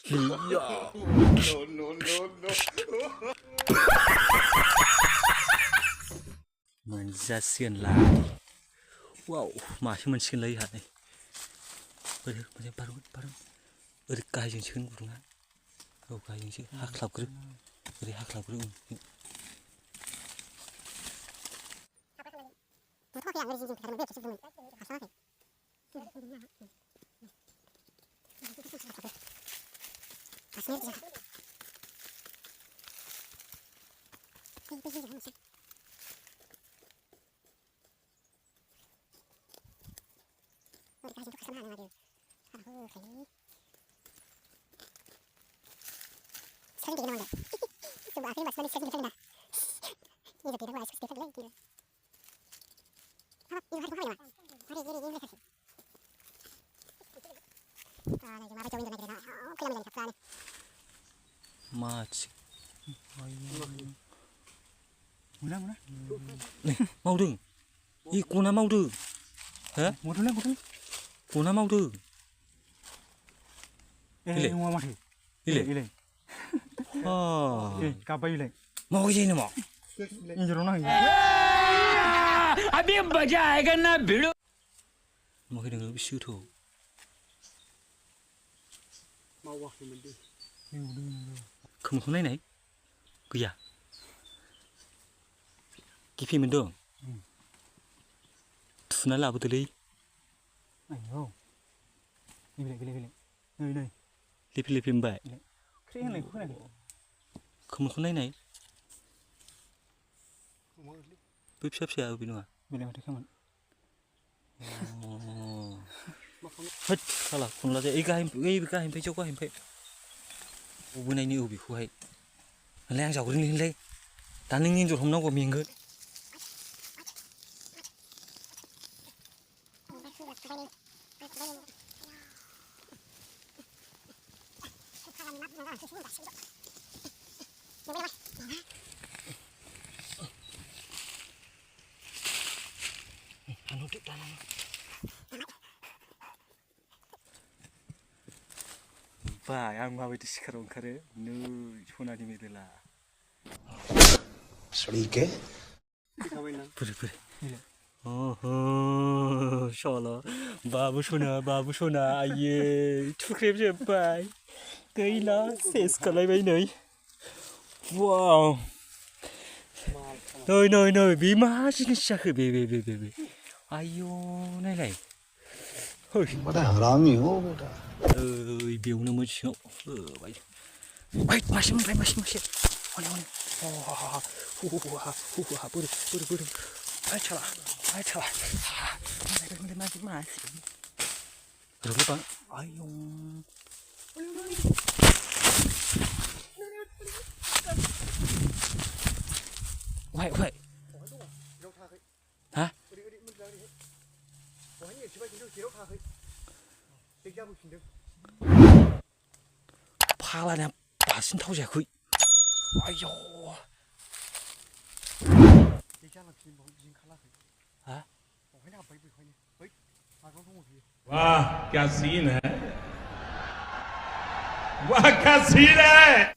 Ja. No. Mình ra xiên là wow mà khi mình xiên lấy hạt này bây giờ mình bắt đầu ở đây cài những chân của chúng ta đâu cài những chân hắc lọc cứ ở đây hắc lọc cứ Mati. Mana? Nih, mau dừng. Ih, kuna mau dừng. Hả? Một thứ. Kuna mau dừng. Ile. Ngomong mati. Ile. Oh. Kapai ile. Mau cái gì nữa mà? Ini jorong lagi. अभी बजाएगा ना भिड़ो Mau cái đường bị siêu thủ. Không lấy này. Cứ à? Cái phim mình đường. Nó là bữa đi. Này không? Ile. Nơi. Lip phim bậy. Cái này. Không lấy này. Bếp xếp xe ở bên ngoài. Ile mati kaman. Hết, sao là con là cái cái hình phải cho qua hình phải. Bữa nay nhiều bị khuấy. Lên giàu lên. Ta nên nhìn rồi không nó của mình cơ. Ba, yang mau itu sekarang kare, nu cuma di media. Sedikit. Puri. Oh, salah. Babu sona, aye, cukrep jabai. Gila, ses kalau ini nih. Wow. Nơi, bí má xin sao khử bê. Ayo, này. Hôi. Bắt đầu làm gì hố vậy? Biểu nó mới chịu. Vậy, masih. Mana. Buru. Ai chala. Mana. Rồi các bạn. Ayo. Vậy. Hả? Pha là bà xin thâu giải khủy. Ayo. Hả? वाह क्या scene है वाह क्या scene है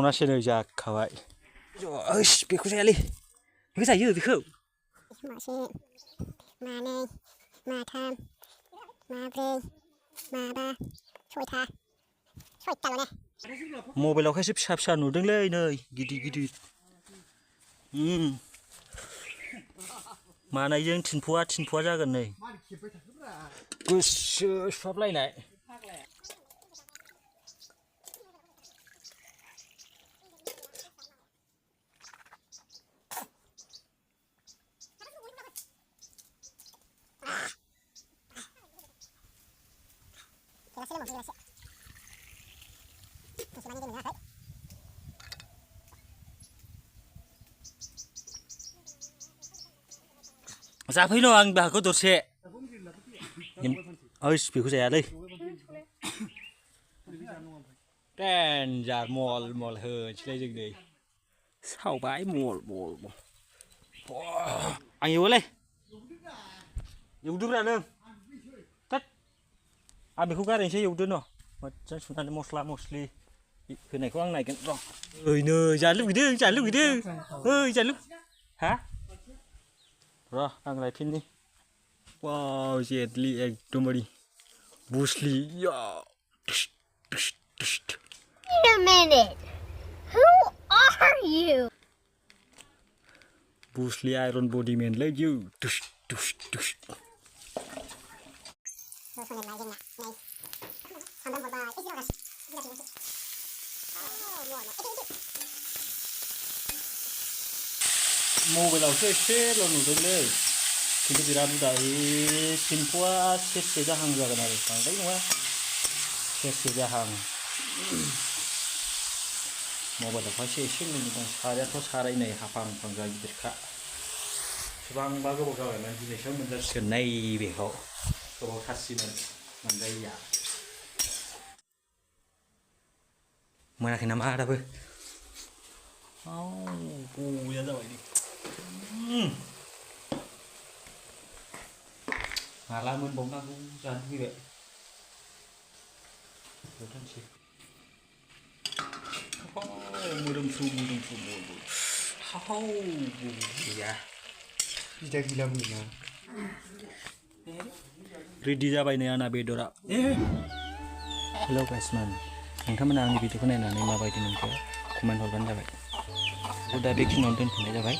Nó sẽ đời già khảo vậy. Ơi, bị cô xe đi. Cái giải dư thì không. Mà xe, mà này, mà tham, mà về, mà ba, xôi tha, xôi tao này. Mua bây giờ khai xếp sạp nổi đứng lên nơi, gidi. Mà này dân chín phua ra gần này. Cứ shop lại này. जाफैनो आं बाहागो दरसे ओइस बेखौ जायालै देन्जार मल मल होनोसैलाय जों नै सावबाय मल मल मल आं एवोलै एवदोब्रा नों थोद आं बेखौ गारनोसै एवदो न' मोजां सुनानै मस्ला मस्लि होनायखौ आं नायगोन र' ओइनै जानो लुगैदों जानो लुगैदों ओइ जानो हा र' आं लायफिननि वाव जेदलि एकदमबारे बुस्लि या Wait a minute. Who are you? बुस्लि आयरन बडि मेनलै यु दुस दुस दुस मबाइलावसो एसेल' नुदोंलै खिन्थु बिराद बुरजा थिम्फुआ सेरसे जाहां जागोन आरो बांद्राय नङा सेरसे जाहां मबाइलावहायसो एसे नुदों सारायाथ' साराय नै हाफां फांगा गिदिरखा बेसेबांबा गोबाव जाबायमोन दिनैसो मोनजासिगोन नैबेखौ गोबावथारसिमोन मोनजायैया मोनाखै नामा दाबो गया जाबाय नै माला मोनबावनांगौ जानो फैबाय गोथांसै मोदोमफ्रु मोदोमफ्रु हाव गैया गिदा गिला बुंना रेडि जाबाय नै आंना बेदरा हेलौ गाइसमान नोंथांमोना आंनि भिडिअखौ नायनानै माबायदि मोनखो कमेन्ट हरबानो जाबाय दा बेखिनियावनो दोनथ'नाय जाबाय